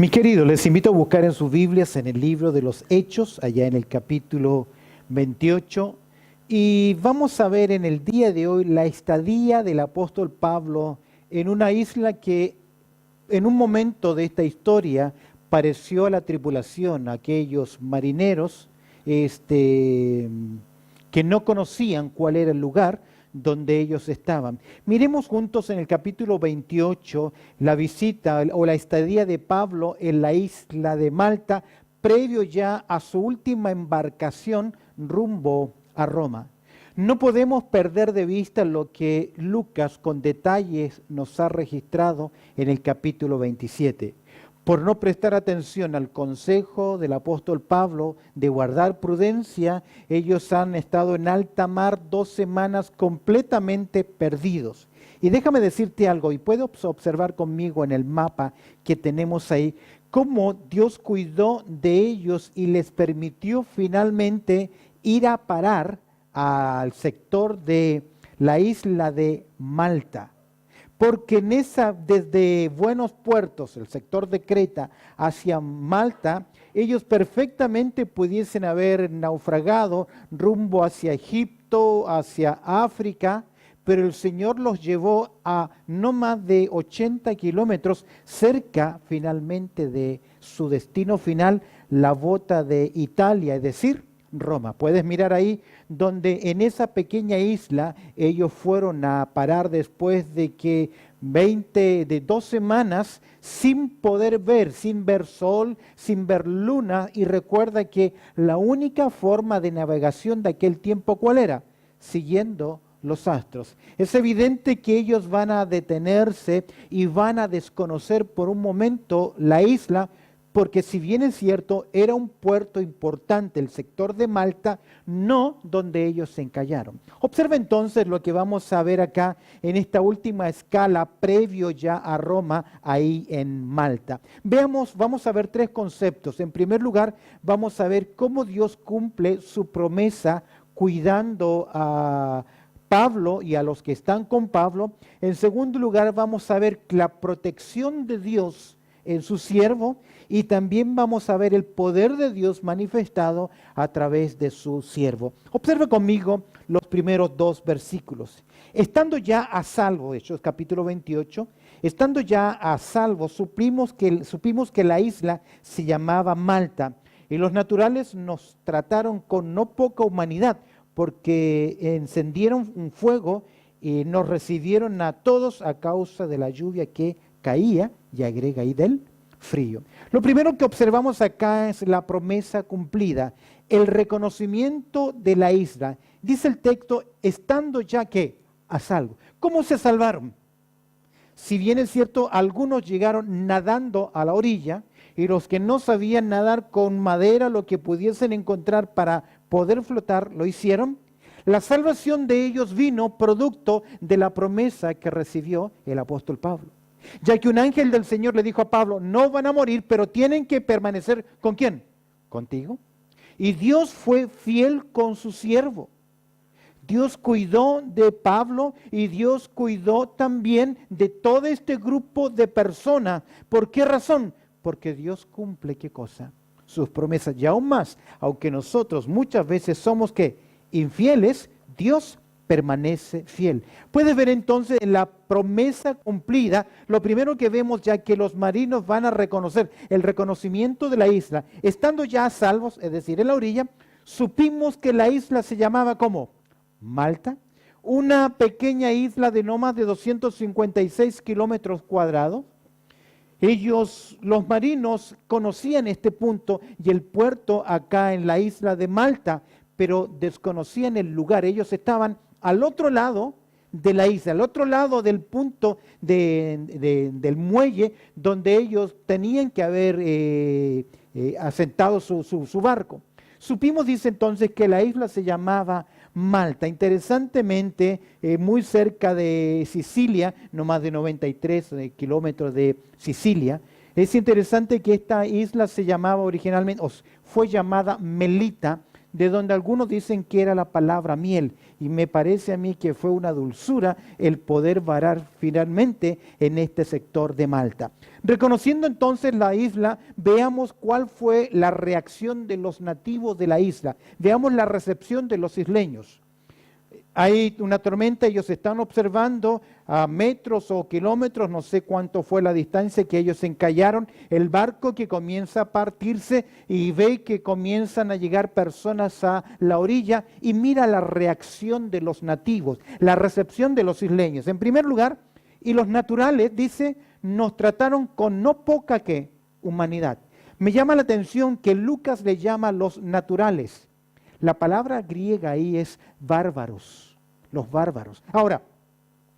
Mis queridos, les invito a buscar en sus Biblias en el libro de los Hechos, allá en el capítulo 28, y vamos a ver en el día de hoy la estadía del apóstol Pablo en una isla que en un momento de esta historia pareció a la tripulación, a aquellos marineros que no conocían cuál era el lugar donde ellos estaban. Miremos juntos en el capítulo 28 la visita o la estadía de Pablo en la isla de Malta, previo ya a su última embarcación rumbo a Roma. No podemos perder de vista lo que Lucas con detalles nos ha registrado en el capítulo 27. Por no prestar atención al consejo del apóstol Pablo de guardar prudencia, ellos han estado en alta mar 2 semanas completamente perdidos. Y déjame decirte algo, y puedes observar conmigo en el mapa que tenemos ahí, cómo Dios cuidó de ellos y les permitió finalmente ir a parar al sector de la isla de Malta. Porque desde Buenos Puertos, el sector de Creta, hacia Malta, ellos perfectamente pudiesen haber naufragado rumbo hacia Egipto, hacia África, pero el Señor los llevó a no más de 80 kilómetros cerca finalmente de su destino final, la bota de Italia, es decir, Roma. Puedes mirar ahí donde en esa pequeña isla ellos fueron a parar después de que 2 semanas sin poder ver, sin ver sol, sin ver luna. Y recuerda que la única forma de navegación de aquel tiempo, ¿cuál era? Siguiendo los astros. Es evidente que ellos van a detenerse y van a desconocer por un momento la isla, porque si bien es cierto, era un puerto importante, el sector de Malta, no donde ellos se encallaron. Observa entonces lo que vamos a ver acá en esta última escala, previo ya a Roma, ahí en Malta. Vamos a ver 3 conceptos. En primer lugar, vamos a ver cómo Dios cumple su promesa cuidando a Pablo y a los que están con Pablo. En segundo lugar, vamos a ver la protección de Dios en su siervo, y también vamos a ver el poder de Dios manifestado a través de su siervo. Observe conmigo los primeros 2 versículos. Estando ya a salvo, Hechos capítulo 28, estando ya a salvo, supimos que la isla se llamaba Malta, y los naturales nos trataron con no poca humanidad, porque encendieron un fuego y nos recibieron a todos a causa de la lluvia que caía, y agrega ahí del frío. Lo primero que observamos acá es la promesa cumplida, el reconocimiento de la isla. Dice el texto, estando ya que a salvo. ¿Cómo se salvaron? Si bien es cierto, algunos llegaron nadando a la orilla, y los que no sabían nadar con madera, lo que pudiesen encontrar para poder flotar, lo hicieron. La salvación de ellos vino producto de la promesa que recibió el apóstol Pablo. Ya que un ángel del Señor le dijo a Pablo, no van a morir, pero tienen que permanecer, ¿con quién? Contigo. Y Dios fue fiel con su siervo. Dios cuidó de Pablo y Dios cuidó también de todo este grupo de personas. ¿Por qué razón? Porque Dios cumple, ¿qué cosa? Sus promesas. Y aún más, aunque nosotros muchas veces somos, ¿qué? Infieles, Dios permanece fiel. Puedes ver entonces en la promesa cumplida, lo primero que vemos ya que los marinos van a reconocer el reconocimiento de la isla. Estando ya salvos, es decir, en la orilla, supimos que la isla se llamaba ¿cómo? Malta, una pequeña isla de no más de 256 kilómetros cuadrados. Los marinos conocían este punto y el puerto acá en la isla de Malta, pero desconocían el lugar. Ellos estaban al otro lado de la isla, al otro lado del punto del muelle donde ellos tenían que haber asentado su barco. Supimos, dice entonces, que la isla se llamaba Malta. Interesantemente, muy cerca de Sicilia, no más de 93 kilómetros de Sicilia. Es interesante que esta isla se llamaba originalmente, o fue llamada Melita, de donde algunos dicen que era la palabra miel, y me parece a mí que fue una dulzura el poder varar finalmente en este sector de Malta. Reconociendo entonces la isla, veamos cuál fue la reacción de los nativos de la isla, veamos la recepción de los isleños. Hay una tormenta, ellos están observando a metros o kilómetros, no sé cuánto fue la distancia que ellos encallaron, el barco que comienza a partirse y ve que comienzan a llegar personas a la orilla y mira la reacción de los nativos, la recepción de los isleños. En primer lugar, y los naturales, dice, nos trataron con no poca ¿qué? Humanidad. Me llama la atención que Lucas le llama a los naturales. La palabra griega ahí es bárbaros, los bárbaros. Ahora,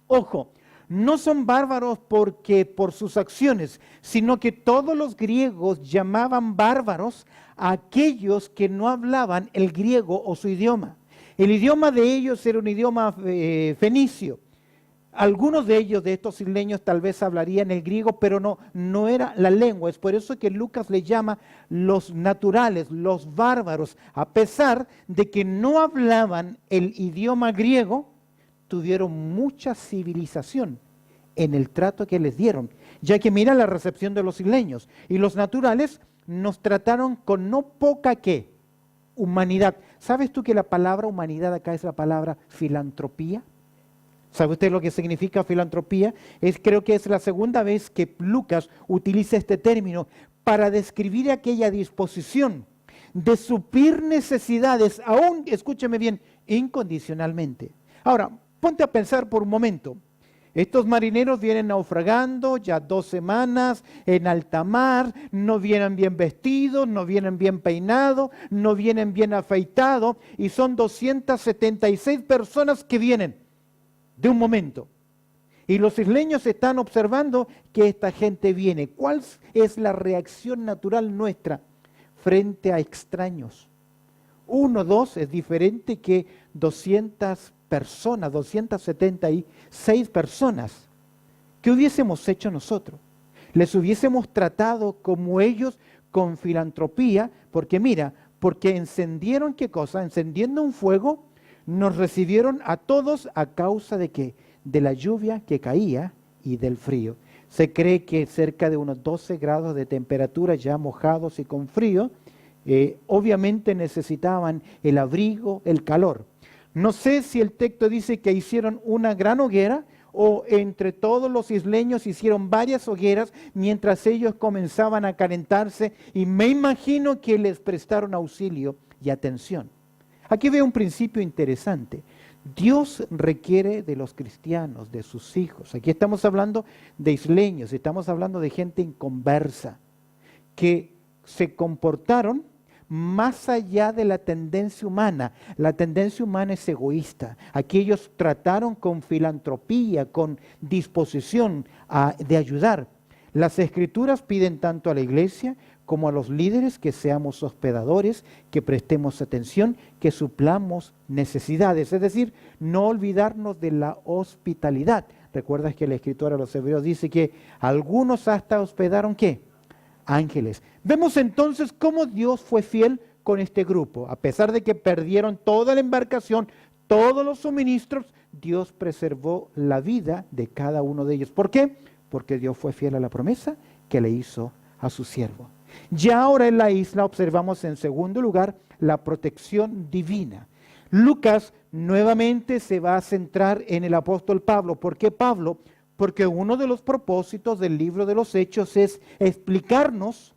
ojo, no son bárbaros porque por sus acciones, sino que todos los griegos llamaban bárbaros a aquellos que no hablaban el griego o su idioma. El idioma de ellos era un idioma fenicio. Algunos de ellos, de estos isleños, tal vez hablarían el griego, pero no era la lengua. Es por eso que Lucas le llama los naturales, los bárbaros. A pesar de que no hablaban el idioma griego, tuvieron mucha civilización en el trato que les dieron, ya que mira la recepción de los isleños. Y los naturales nos trataron con no poca ¿qué? Humanidad. ¿Sabes tú que la palabra humanidad acá es la palabra filantropía? ¿Sabe usted lo que significa filantropía? Creo que es la segunda vez que Lucas utiliza este término para describir aquella disposición de suplir necesidades, aún, escúcheme bien, incondicionalmente. Ahora, ponte a pensar por un momento. Estos marineros vienen naufragando ya 2 semanas en alta mar, no vienen bien vestidos, no vienen bien peinados, no vienen bien afeitados, y son 276 personas que vienen de un momento. Y los isleños están observando que esta gente viene. ¿Cuál es la reacción natural nuestra frente a extraños? 1, 2 es diferente que 200 personas, 276 personas. ¿Qué hubiésemos hecho nosotros? Les hubiésemos tratado como ellos, con filantropía, porque mira, porque encendieron, ¿qué cosa? Encendiendo un fuego, nos recibieron a todos a causa de ¿qué? De la lluvia que caía y del frío. Se cree que cerca de unos 12 grados de temperatura, ya mojados y con frío, obviamente necesitaban el abrigo, el calor. No sé si el texto dice que hicieron una gran hoguera o entre todos los isleños hicieron varias hogueras mientras ellos comenzaban a calentarse, y me imagino que les prestaron auxilio y atención. Aquí veo un principio interesante. Dios requiere de los cristianos, de sus hijos. Aquí estamos hablando de isleños, estamos hablando de gente inconversa, que se comportaron más allá de la tendencia humana. La tendencia humana es egoísta. Aquí ellos trataron con filantropía, con disposición de ayudar. Las Escrituras piden tanto a la iglesia como a los líderes que seamos hospedadores, que prestemos atención, que suplamos necesidades. Es decir, no olvidarnos de la hospitalidad. Recuerdas que la escritura a los Hebreos dice que algunos hasta hospedaron ¿qué? Ángeles. Vemos entonces cómo Dios fue fiel con este grupo. A pesar de que perdieron toda la embarcación, todos los suministros, Dios preservó la vida de cada uno de ellos. ¿Por qué? Porque Dios fue fiel a la promesa que le hizo a su siervo. Ya ahora en la isla observamos en segundo lugar la protección divina. Lucas nuevamente se va a centrar en el apóstol Pablo. ¿Por qué Pablo? Porque uno de los propósitos del libro de los Hechos es explicarnos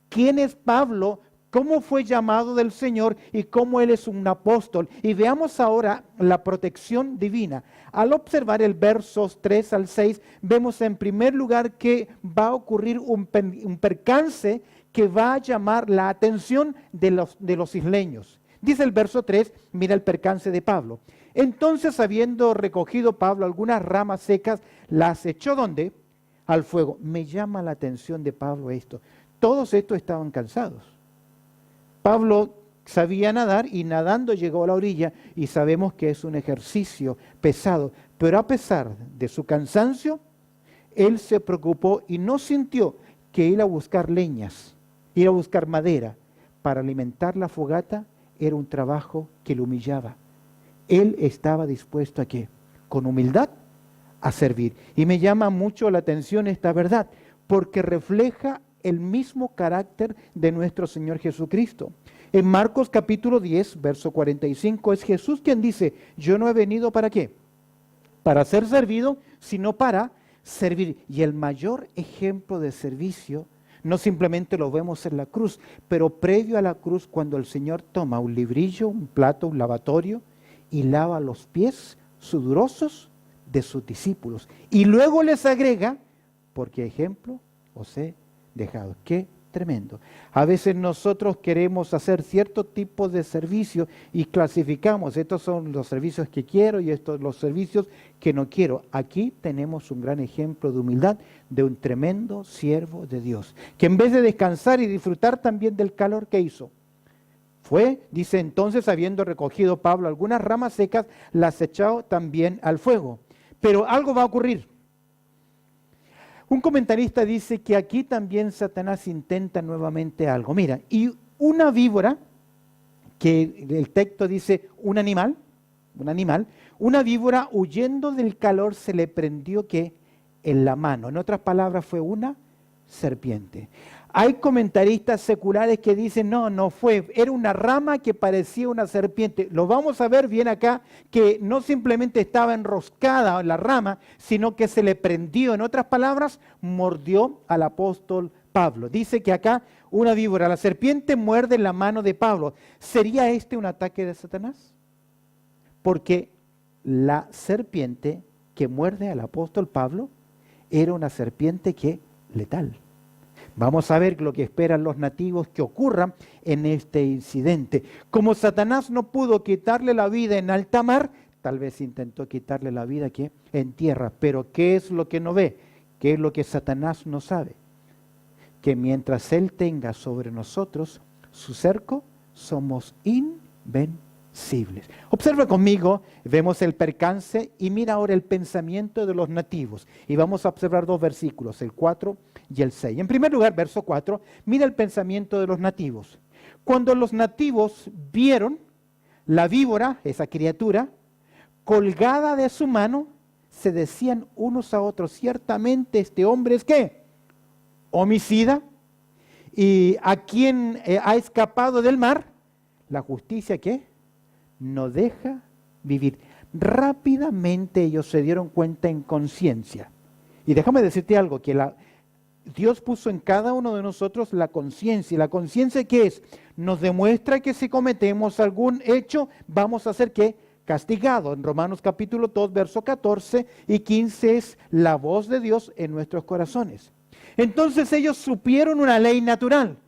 quién es Pablo, cómo fue llamado del Señor y cómo él es un apóstol. Y veamos ahora la protección divina. Al observar el versos 3 al 6, vemos en primer lugar que va a ocurrir un percance que va a llamar la atención de los isleños. Dice el verso 3, mira el percance de Pablo. Entonces, habiendo recogido Pablo algunas ramas secas, las echó ¿dónde? Al fuego. Me llama la atención de Pablo esto. Todos estos estaban cansados. Pablo sabía nadar y nadando llegó a la orilla, y sabemos que es un ejercicio pesado, pero a pesar de su cansancio, él se preocupó y no sintió que ir a buscar leñas, ir a buscar madera para alimentar la fogata era un trabajo que lo humillaba. Él estaba dispuesto a ¿qué? Con humildad a servir. Y me llama mucho la atención esta verdad, porque refleja el mismo carácter de nuestro Señor Jesucristo. En Marcos capítulo 10, verso 45, es Jesús quien dice, yo no he venido ¿para qué? Para ser servido, sino para servir. Y el mayor ejemplo de servicio, no simplemente lo vemos en la cruz, pero previo a la cruz, cuando el Señor toma un librillo, un plato, un lavatorio, y lava los pies sudorosos de sus discípulos. Y luego les agrega, porque ejemplo os he dejado. ¡Qué tremendo! A veces nosotros queremos hacer cierto tipo de servicio y clasificamos, estos son los servicios que quiero y estos los servicios que no quiero. Aquí tenemos un gran ejemplo de humildad de un tremendo siervo de Dios, que en vez de descansar y disfrutar también del calor que hizo, fue, dice entonces, habiendo recogido Pablo algunas ramas secas, las echó también al fuego. Pero algo va a ocurrir. Un comentarista dice que aquí también Satanás intenta nuevamente algo. Mira, y una víbora, que el texto dice un animal, una víbora huyendo del calor se le prendió ¿qué? En la mano. En otras palabras, fue una serpiente. Hay comentaristas seculares que dicen, no fue, era una rama que parecía una serpiente. Lo vamos a ver bien acá, que no simplemente estaba enroscada en la rama, sino que se le prendió. En otras palabras, mordió al apóstol Pablo. Dice que acá una víbora, la serpiente muerde la mano de Pablo. ¿Sería este un ataque de Satanás? Porque la serpiente que muerde al apóstol Pablo era una serpiente que letal. Vamos a ver lo que esperan los nativos que ocurra en este incidente. Como Satanás no pudo quitarle la vida en alta mar, tal vez intentó quitarle la vida aquí en tierra. Pero ¿qué es lo que no ve? ¿Qué es lo que Satanás no sabe? Que mientras Él tenga sobre nosotros su cerco, somos invencibles. Observa conmigo, vemos el percance y mira ahora el pensamiento de los nativos. Y vamos a observar dos versículos, el 4 y el 6. En primer lugar, verso 4, mira el pensamiento de los nativos. Cuando los nativos vieron la víbora, esa criatura, colgada de su mano, se decían unos a otros, ciertamente este hombre es ¿qué? Homicida, y a quien ha escapado del mar, la justicia ¿qué? No deja vivir. Rápidamente ellos se dieron cuenta en conciencia. Y déjame decirte algo, que Dios puso en cada uno de nosotros la conciencia. ¿Y la conciencia qué es? Nos demuestra que si cometemos algún hecho, vamos a ser ¿qué? Castigado. En Romanos capítulo 2, verso 14 y 15 es la voz de Dios en nuestros corazones. Entonces ellos supieron una ley natural,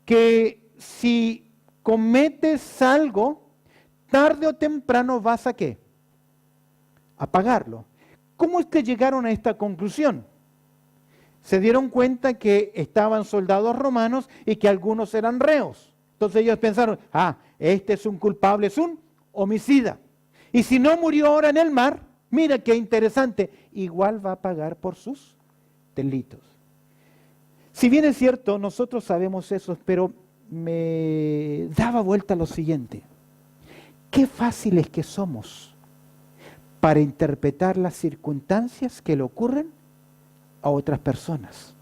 que si cometes algo, tarde o temprano vas a ¿qué? A pagarlo. ¿Cómo es que llegaron a esta conclusión? Se dieron cuenta que estaban soldados romanos y que algunos eran reos. Entonces ellos pensaron, este es un culpable, es un homicida. Y si no murió ahora en el mar, mira qué interesante, igual va a pagar por sus delitos. Si bien es cierto, nosotros sabemos eso, pero me daba vuelta lo siguiente. Qué fáciles que somos para interpretar las circunstancias que le ocurren a otras personas.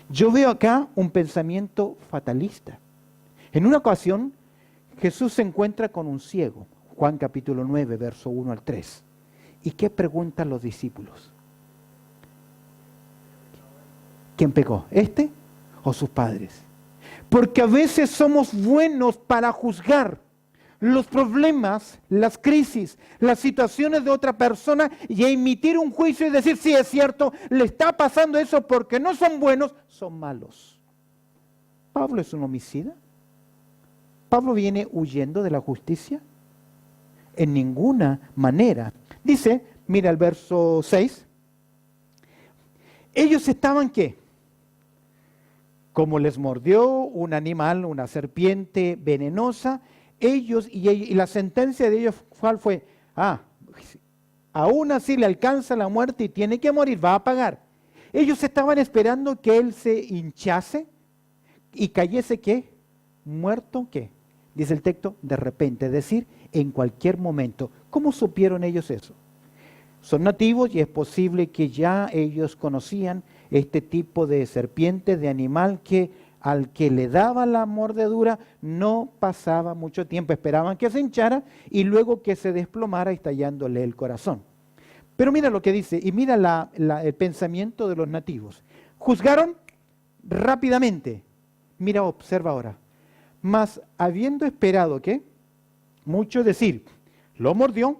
Yo veo acá un pensamiento fatalista. En una ocasión, Jesús se encuentra con un ciego, Juan capítulo 9, verso 1 al 3. ¿Y qué preguntan los discípulos? ¿Quién pecó? ¿Este o sus padres? Porque a veces somos buenos para juzgar los problemas, las crisis, las situaciones de otra persona y a emitir un juicio y decir, sí, es cierto, le está pasando eso porque no son buenos, son malos. ¿Pablo es un homicida? ¿Pablo viene huyendo de la justicia? En ninguna manera. Dice, mira el verso 6, ellos estaban ¿qué? Como les mordió un animal, una serpiente venenosa, ellos y la sentencia de ellos ¿cuál fue? Aún así le alcanza la muerte y tiene que morir, va a pagar. Ellos estaban esperando que él se hinchase y cayese ¿qué? Muerto ¿qué? dice el texto, de repente, es decir, en cualquier momento. ¿Cómo supieron ellos eso? Son nativos y es posible que ya ellos conocían este tipo de serpiente, de animal que al que le daba la mordedura no pasaba mucho tiempo, esperaban que se hinchara y luego que se desplomara estallándole el corazón. Pero mira lo que dice, y mira el pensamiento de los nativos. Juzgaron rápidamente. Mira, observa ahora. Mas habiendo esperado que mucho decir, lo mordió.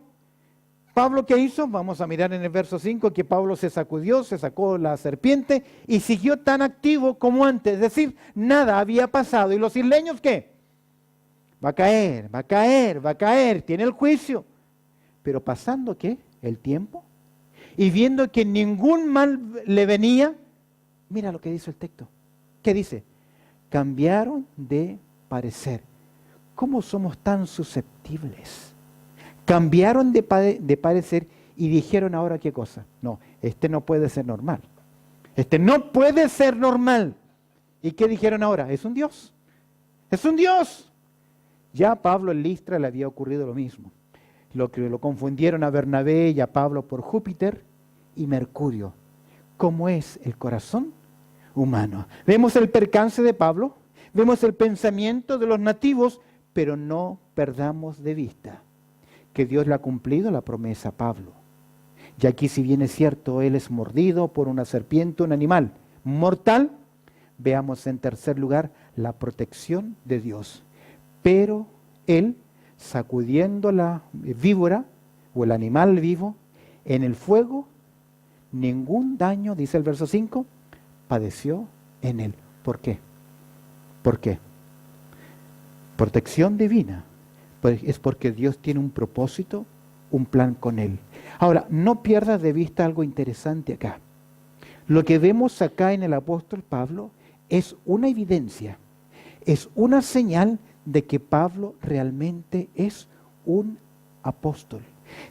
Pablo, ¿qué hizo? Vamos a mirar en el verso 5 que Pablo se sacudió, se sacó la serpiente y siguió tan activo como antes. Es decir, nada había pasado. ¿Y los isleños qué? Va a caer, va a caer, va a caer, tiene el juicio. Pero pasando, ¿qué? El tiempo. Y viendo que ningún mal le venía, mira lo que dice el texto. ¿Qué dice? Cambiaron de parecer. ¿Cómo somos tan susceptibles? Cambiaron de parecer y dijeron ahora qué cosa. No, este no puede ser normal. Este no puede ser normal. ¿Y qué dijeron ahora? Es un Dios. Es un Dios. Ya a Pablo en Listra le había ocurrido lo mismo. Lo confundieron a Bernabé y a Pablo por Júpiter y Mercurio. ¿Cómo es el corazón humano? Vemos el percance de Pablo, vemos el pensamiento de los nativos, pero no perdamos de vista que Dios le ha cumplido la promesa a Pablo. Y aquí, si bien es cierto, él es mordido por una serpiente, un animal mortal, veamos en tercer lugar la protección de Dios. Pero él, sacudiendo la víbora o el animal vivo en el fuego, ningún daño, dice el verso 5, padeció en él. ¿Por qué? ¿Por qué? Protección divina. Pues es porque Dios tiene un propósito, un plan con él. Ahora, no pierdas de vista algo interesante acá. Lo que vemos acá en el apóstol Pablo es una evidencia, es una señal de que Pablo realmente es un apóstol.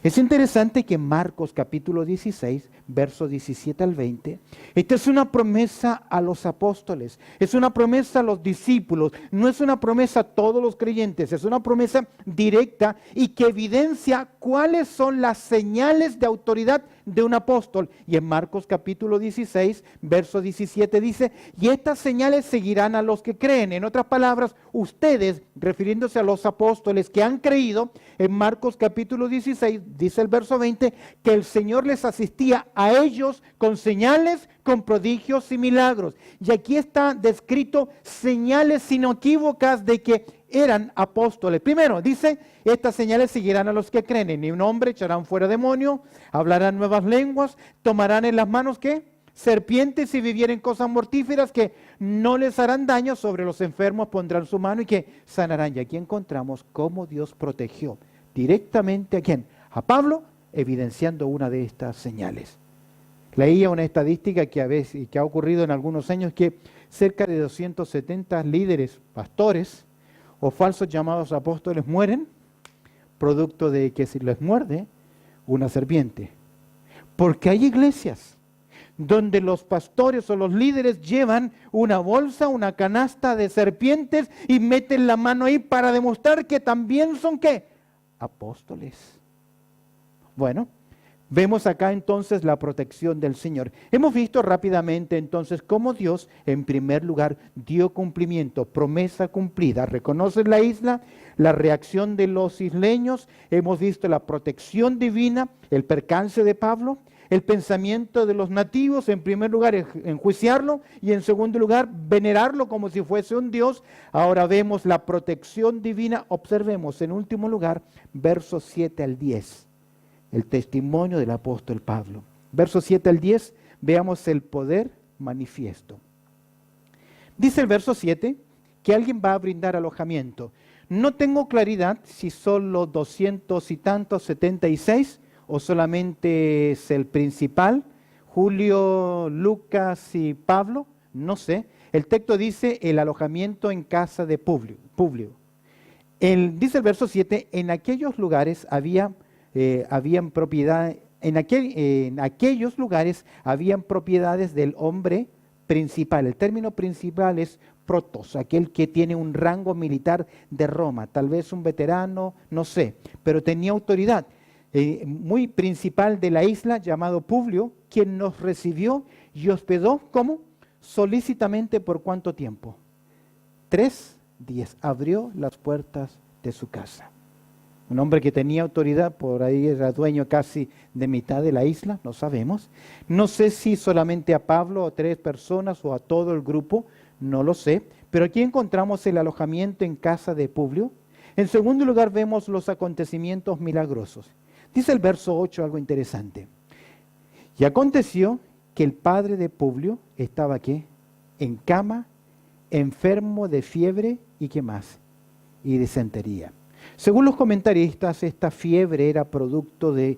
Es interesante que en Marcos capítulo 16, versos 17 al 20, esta es una promesa a los apóstoles, es una promesa a los discípulos, no es una promesa a todos los creyentes, es una promesa directa y que evidencia cuáles son las señales de autoridad de un apóstol. Y en Marcos capítulo 16, verso 17 dice, y estas señales seguirán a los que creen. En otras palabras, ustedes, refiriéndose a los apóstoles que han creído, en Marcos capítulo 16, dice el verso 20, que el Señor les asistía a ellos con señales, con prodigios y milagros. Y aquí está descrito señales inequívocas de que eran apóstoles. Primero, dice, estas señales seguirán a los que creen. En mi nombre echarán fuera demonios, hablarán nuevas lenguas, tomarán en las manos, ¿qué? Serpientes y vivieren cosas mortíferas que no les harán daño, sobre los enfermos pondrán su mano y que sanarán. Y aquí encontramos cómo Dios protegió directamente a ¿quién? A Pablo, evidenciando una de estas señales. Leía una estadística que ha ocurrido en algunos años que cerca de 270 líderes, pastores o falsos llamados apóstoles mueren producto de que si les muerde una serpiente. Porque hay iglesias donde los pastores o los líderes llevan una bolsa, una canasta de serpientes y meten la mano ahí para demostrar que también son ¿qué? Apóstoles. Bueno, vemos acá entonces la protección del Señor. Hemos visto rápidamente entonces cómo Dios en primer lugar dio cumplimiento, promesa cumplida. Reconoce la isla, la reacción de los isleños, hemos visto la protección divina, el percance de Pablo, el pensamiento de los nativos, en primer lugar enjuiciarlo y en segundo lugar venerarlo como si fuese un Dios. Ahora vemos la protección divina, observemos en último lugar versos 7 al 10. El testimonio del apóstol Pablo. Versos 7 al 10, veamos el poder manifiesto. Dice el verso 7 que alguien va a brindar alojamiento. No tengo claridad si son los 200 y tantos, 76, o solamente es el principal, Julio, Lucas y Pablo, no sé. El texto dice el alojamiento en casa de Publio. Dice el verso 7, en aquellos lugares habían propiedad, en aquellos lugares habían propiedades del hombre principal. El término principal es protos, aquel que tiene un rango militar de Roma, tal vez un veterano, no sé, pero tenía autoridad. Muy principal de la isla, llamado Publio, quien nos recibió y hospedó, ¿cómo? Solícitamente. ¿Por cuánto tiempo? 3 días. Abrió las puertas de su casa. Un hombre que tenía autoridad, por ahí era dueño casi de mitad de la isla, no sabemos. No sé si solamente a Pablo o 3 personas o a todo el grupo, no lo sé. Pero aquí encontramos el alojamiento en casa de Publio. En segundo lugar vemos los acontecimientos milagrosos. Dice el verso 8 algo interesante. Y aconteció que el padre de Publio estaba ¿qué? En cama, enfermo de fiebre y ¿qué más? Y disentería. Según los comentaristas, esta fiebre era producto de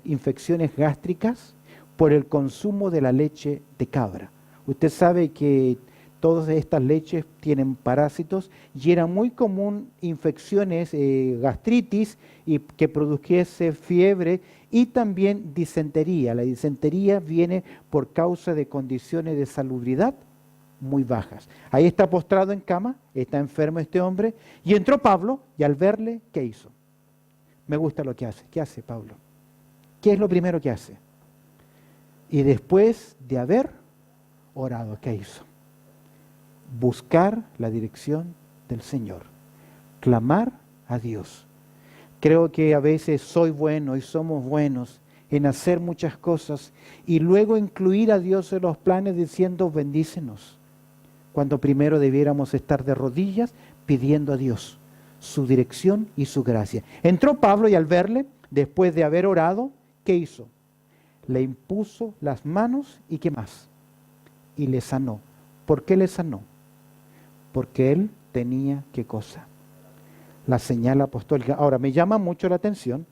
infecciones gástricas por el consumo de la leche de cabra. Usted sabe que todas estas leches tienen parásitos y era muy común infecciones, gastritis, y que produjese fiebre y también disentería. La disentería viene por causa de condiciones de salubridad muy bajas. Ahí está postrado en cama, está enfermo este hombre, y entró Pablo, y al verle, ¿qué hizo? Me gusta lo que hace. ¿Qué hace Pablo? ¿Qué es lo primero que hace? Y después de haber orado, ¿qué hizo? Buscar la dirección del Señor, clamar a Dios. Creo que a veces soy bueno y somos buenos en hacer muchas cosas y luego incluir a Dios en los planes diciendo bendícenos, cuando primero debiéramos estar de rodillas pidiendo a Dios su dirección y su gracia. Entró Pablo y al verle, después de haber orado, ¿qué hizo? Le impuso las manos y ¿qué más? Y le sanó. ¿Por qué le sanó? Porque él tenía ¿qué cosa? La señal apostólica. Ahora, me llama mucho la atención.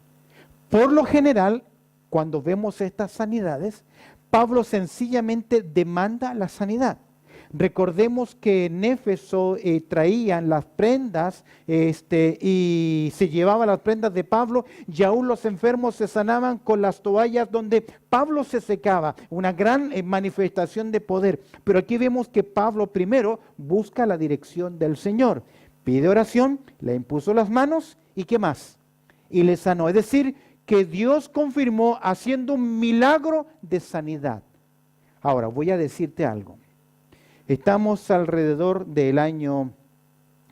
Por lo general, cuando vemos estas sanidades, Pablo sencillamente demanda la sanidad. Recordemos que en Éfeso traían las prendas y se llevaban las prendas de Pablo y aún los enfermos se sanaban con las toallas donde Pablo se secaba. Una gran manifestación de poder. Pero aquí vemos que Pablo primero busca la dirección del Señor. Pide oración, le impuso las manos y ¿qué más? Y le sanó. Es decir, que Dios confirmó haciendo un milagro de sanidad. Ahora, voy a decirte algo. Estamos alrededor del año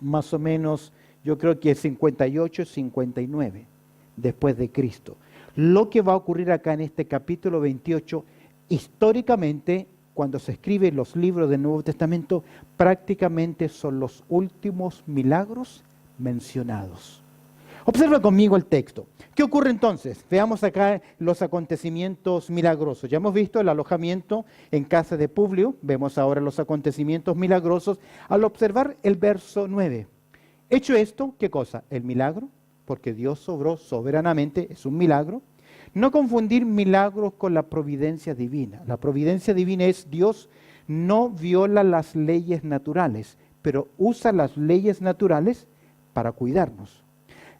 más o menos, yo creo que 58, 59, después de Cristo. Lo que va a ocurrir acá en este capítulo 28, históricamente, cuando se escriben los libros del Nuevo Testamento, prácticamente son los últimos milagros mencionados. Observa conmigo el texto. ¿Qué ocurre entonces? Veamos acá los acontecimientos milagrosos. Ya hemos visto el alojamiento en casa de Publio. Vemos ahora los acontecimientos milagrosos al observar el verso 9. Hecho esto, ¿qué cosa? El milagro, porque Dios obró soberanamente, es un milagro. No confundir milagros con la providencia divina. La providencia divina es Dios no viola las leyes naturales, pero usa las leyes naturales para cuidarnos.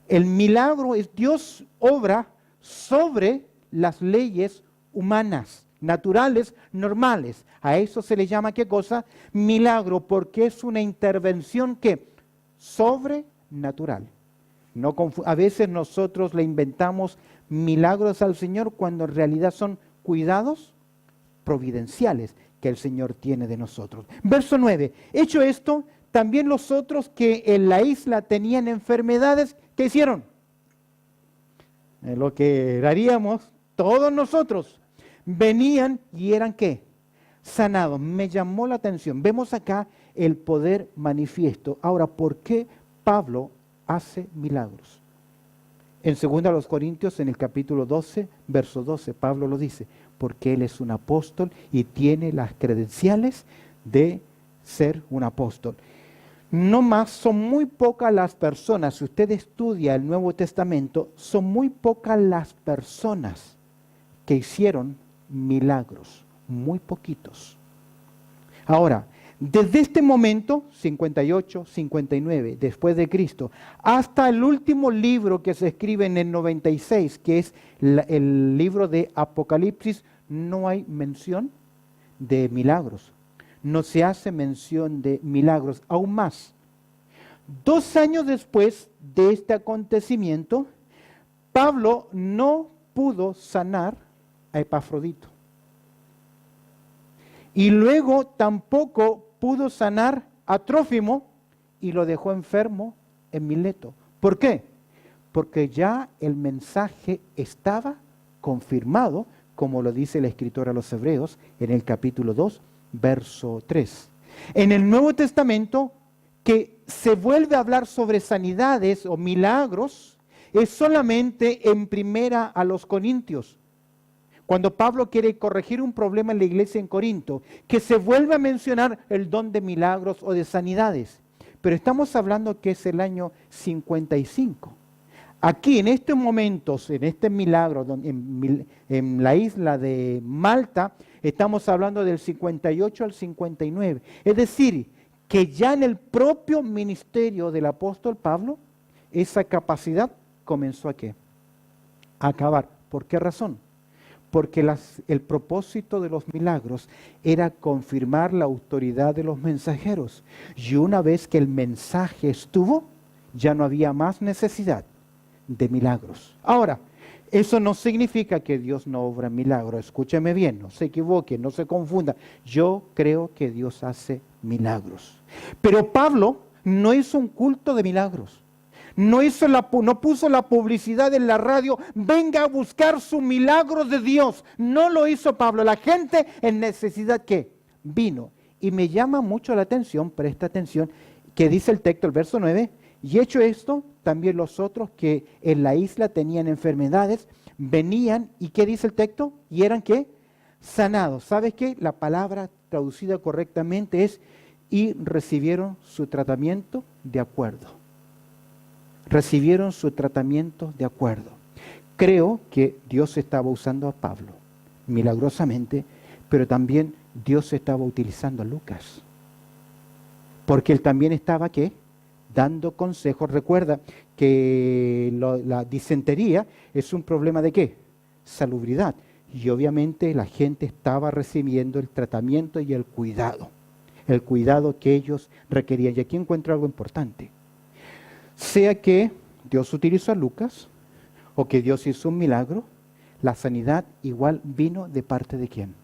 El milagro es Dios obra sobre las leyes humanas, naturales, normales. A eso se le llama, ¿qué cosa? Milagro, porque es una intervención que sobrenatural. No a veces nosotros le inventamos milagros al Señor cuando en realidad son cuidados providenciales que el Señor tiene de nosotros. Verso 9. Hecho esto, también los otros que en la isla tenían enfermedades, ¿qué hicieron? Lo que haríamos todos nosotros. Venían y eran ¿qué? Sanados. Me llamó la atención. Vemos acá el poder manifiesto. Ahora, ¿por qué Pablo hace milagros? En 2 Corintios, en el capítulo 12, verso 12, Pablo lo dice, porque él es un apóstol y tiene las credenciales de ser un apóstol. No más, son muy pocas las personas, si usted estudia el Nuevo Testamento, son muy pocas las personas que hicieron milagros, muy poquitos. Ahora, desde este momento, 58, 59, después de Cristo, hasta el último libro que se escribe en el 96, que es el libro de Apocalipsis, no hay mención de milagros. no se hace mención de milagros. Aún más, 2 años después de este acontecimiento, Pablo no pudo sanar a Epafrodito. Y luego tampoco pudo sanar a Trófimo y lo dejó enfermo en Mileto. ¿Por qué? Porque ya el mensaje estaba confirmado, como lo dice el escritor a los Hebreos en el capítulo 2, verso 3. En el Nuevo Testamento, que se vuelve a hablar sobre sanidades o milagros, es solamente en primera a los Corintios. Cuando Pablo quiere corregir un problema en la iglesia en Corinto, que se vuelve a mencionar el don de milagros o de sanidades. Pero estamos hablando que es el año 55. Aquí, en estos momentos, en este milagro, en la isla de Malta, estamos hablando del 58 al 59. Es decir, que ya en el propio ministerio del apóstol Pablo, esa capacidad comenzó a ¿qué? A acabar. ¿Por qué razón? Porque el propósito de los milagros era confirmar la autoridad de los mensajeros. Y una vez que el mensaje estuvo, ya no había más necesidad de milagros. Ahora, eso no significa que Dios no obra milagros. Escúcheme bien, no se equivoque, no se confunda. Yo creo que Dios hace milagros. Pero Pablo no hizo un culto de milagros. No puso la publicidad en la radio, venga a buscar su milagro de Dios. No lo hizo Pablo. La gente en necesidad, ¿qué? Vino. Y me llama mucho la atención, presta atención, que dice el texto, el verso 9, y hecho esto, también los otros que en la isla tenían enfermedades, venían, ¿y qué dice el texto? Y eran, ¿qué? Sanados. ¿Sabes qué? La palabra traducida correctamente es, y recibieron su tratamiento de acuerdo. Recibieron su tratamiento de acuerdo. Creo que Dios estaba usando a Pablo, milagrosamente, pero también Dios estaba utilizando a Lucas. Porque él también estaba, ¿qué? Dando consejos. Recuerda que la disentería es un problema de ¿qué? Salubridad. Y obviamente la gente estaba recibiendo el tratamiento y el cuidado que ellos requerían. Y aquí encuentro algo importante. Sea que Dios utilizó a Lucas o que Dios hizo un milagro, la sanidad igual vino de parte de ¿quién?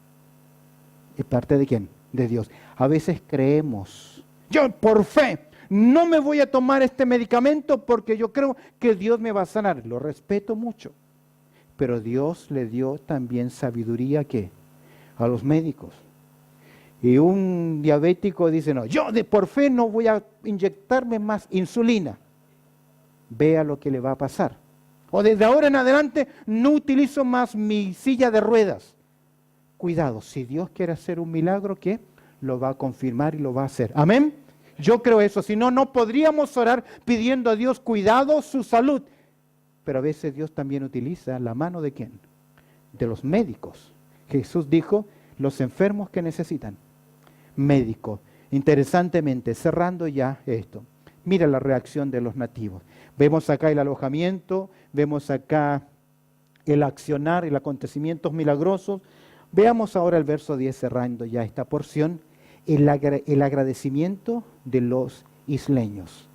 ¿De parte de quién? De Dios. A veces creemos, yo por fe no me voy a tomar este medicamento porque yo creo que Dios me va a sanar. Lo respeto mucho, pero Dios le dio también sabiduría ¿qué? A los médicos. Y un diabético dice, no, yo por fe no voy a inyectarme más insulina. Vea lo que le va a pasar. O desde ahora en adelante no utilizo más mi silla de ruedas. Cuidado, si Dios quiere hacer un milagro, ¿qué? Lo va a confirmar y lo va a hacer. ¿Amén? Yo creo eso. Si no, no podríamos orar pidiendo a Dios cuidado, su salud. Pero a veces Dios también utiliza la mano ¿de quién? De los médicos. Jesús dijo, los enfermos que necesitan. Médico. Interesantemente, cerrando ya esto. Mira la reacción de los nativos. Vemos acá el alojamiento, vemos acá el accionar, el acontecimientos milagrosos. Veamos ahora el verso 10 cerrando ya esta porción, el agradecimiento de los isleños.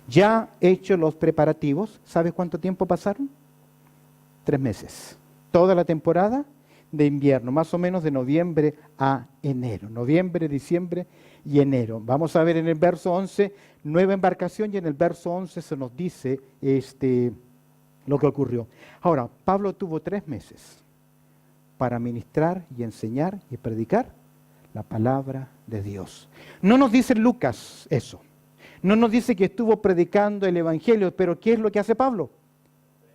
Ya hechos los preparativos, ¿sabes cuánto tiempo pasaron? 3 meses. Toda la temporada de invierno, más o menos de noviembre a enero. Noviembre, diciembre y enero. Vamos a ver en el verso 11, nueva embarcación, y en el verso 11 se nos dice lo que ocurrió. Ahora, Pablo tuvo 3 meses para ministrar y enseñar y predicar la palabra de Dios. No nos dice Lucas eso. No nos dice que estuvo predicando el evangelio, pero ¿qué es lo que hace Pablo?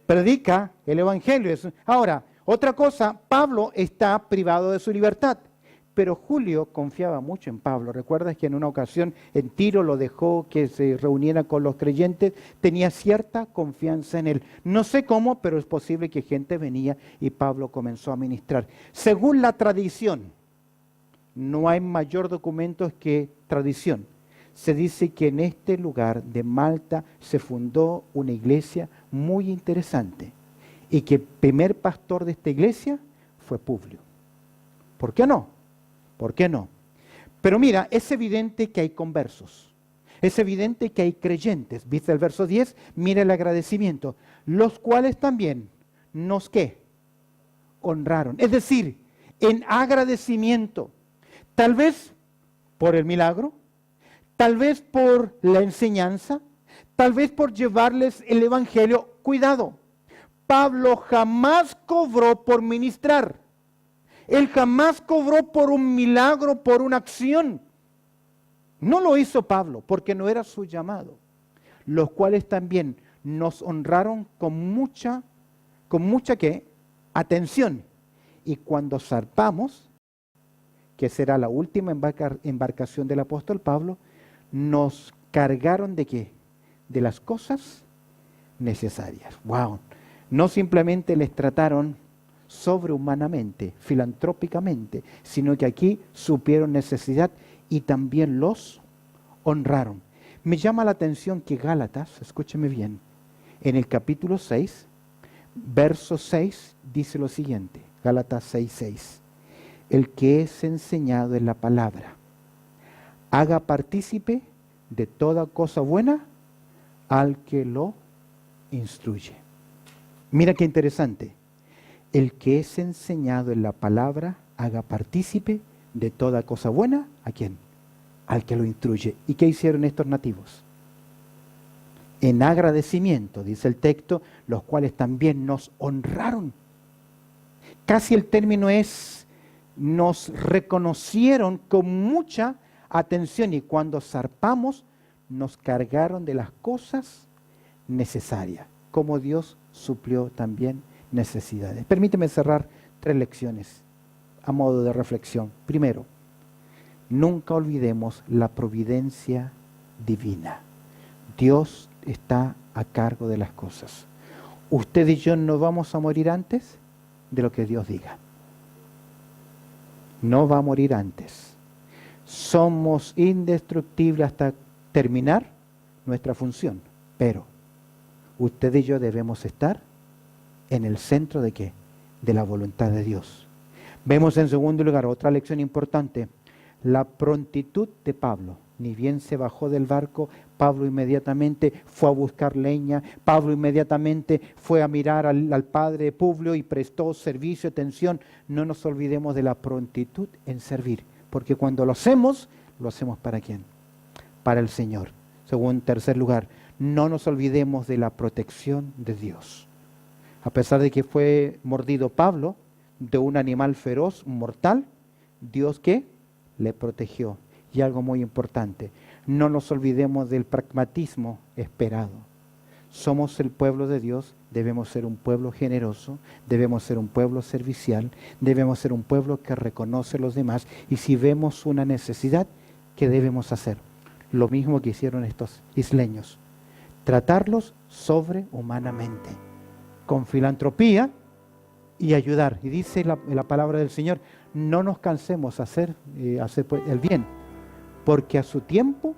Predica el evangelio. Ahora, otra cosa, Pablo está privado de su libertad, pero Julio confiaba mucho en Pablo. ¿Recuerdas que en una ocasión en Tiro lo dejó que se reuniera con los creyentes? Tenía cierta confianza en él. No sé cómo, pero es posible que gente venía y Pablo comenzó a ministrar. Según la tradición, no hay mayor documento que tradición. Se dice que en este lugar de Malta se fundó una iglesia muy interesante. Y que el primer pastor de esta iglesia fue Publio. ¿Por qué no? ¿Por qué no? Pero mira, es evidente que hay conversos. Es evidente que hay creyentes. ¿Viste el verso 10? Mira el agradecimiento. Los cuales también nos, ¿qué? Honraron. Es decir, en agradecimiento. Tal vez por el milagro. Tal vez por la enseñanza. Tal vez por llevarles el evangelio. Cuidado. Pablo jamás cobró por ministrar. Él jamás cobró por un milagro, por una acción. No lo hizo Pablo, porque no era su llamado. Los cuales también nos honraron con mucha ¿qué? Atención. Y cuando zarpamos, que será la última embarcación del apóstol Pablo, nos cargaron ¿de qué? De las cosas necesarias. ¡Wow! No simplemente les trataron sobrehumanamente, filantrópicamente, sino que aquí supieron necesidad y también los honraron. Me llama la atención que Gálatas, escúcheme bien, en el capítulo 6, verso 6, dice lo siguiente, Gálatas 6:6, el que es enseñado en la palabra, haga partícipe de toda cosa buena al que lo instruye. Mira qué interesante. El que es enseñado en la palabra, haga partícipe de toda cosa buena, ¿a quién? Al que lo instruye. ¿Y qué hicieron estos nativos? En agradecimiento, dice el texto, los cuales también nos honraron. Casi el término es, nos reconocieron con mucha atención y cuando zarpamos, nos cargaron de las cosas necesarias, como Dios suplió también necesidades. Permíteme cerrar 3 lecciones a modo de reflexión. Primero, nunca olvidemos la providencia divina. Dios está a cargo de las cosas. Usted y yo no vamos a morir antes de lo que Dios diga. No va a morir antes. Somos indestructibles hasta terminar nuestra función, pero usted y yo debemos estar en el centro ¿de qué? De la voluntad de Dios. Vemos en segundo lugar, otra lección importante, la prontitud de Pablo. Ni bien se bajó del barco, Pablo inmediatamente fue a buscar leña, Pablo inmediatamente fue a mirar al padre Publio y prestó servicio, atención. No nos olvidemos de la prontitud en servir, porque cuando lo hacemos ¿para quién? Para el Señor. Tercer lugar, no nos olvidemos de la protección de Dios. A pesar de que fue mordido Pablo de un animal feroz, mortal, Dios ¿qué? Le protegió. Y algo muy importante, no nos olvidemos del pragmatismo esperado. Somos el pueblo de Dios, debemos ser un pueblo generoso, debemos ser un pueblo servicial, debemos ser un pueblo que reconoce a los demás. Y si vemos una necesidad, ¿qué debemos hacer? Lo mismo que hicieron estos isleños, tratarlos sobrehumanamente, con filantropía y ayudar. Y dice la palabra del Señor, no nos cansemos hacer el bien, porque a su tiempo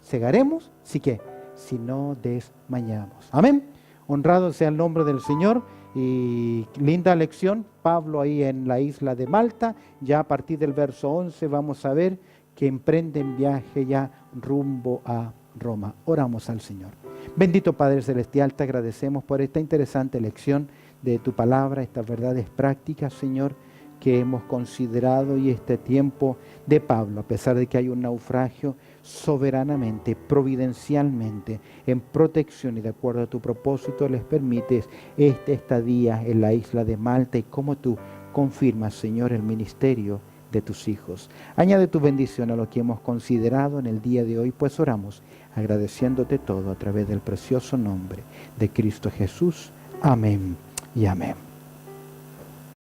segaremos, si no desmayamos. Amén. Honrado sea el nombre del Señor. Y linda lección, Pablo ahí en la isla de Malta. Ya a partir del verso 11 vamos a ver que emprenden viaje ya rumbo a Roma. Oramos al Señor. Bendito Padre Celestial, te agradecemos por esta interesante lección de tu palabra, estas verdades prácticas, Señor, que hemos considerado y este tiempo de Pablo, a pesar de que hay un naufragio, soberanamente, providencialmente, en protección y de acuerdo a tu propósito, les permites esta estadía en la isla de Malta y como tú confirmas, Señor, el ministerio de tus hijos. Añade tu bendición a lo que hemos considerado en el día de hoy, pues oramos agradeciéndote todo a través del precioso nombre de Cristo Jesús. Amén y amén.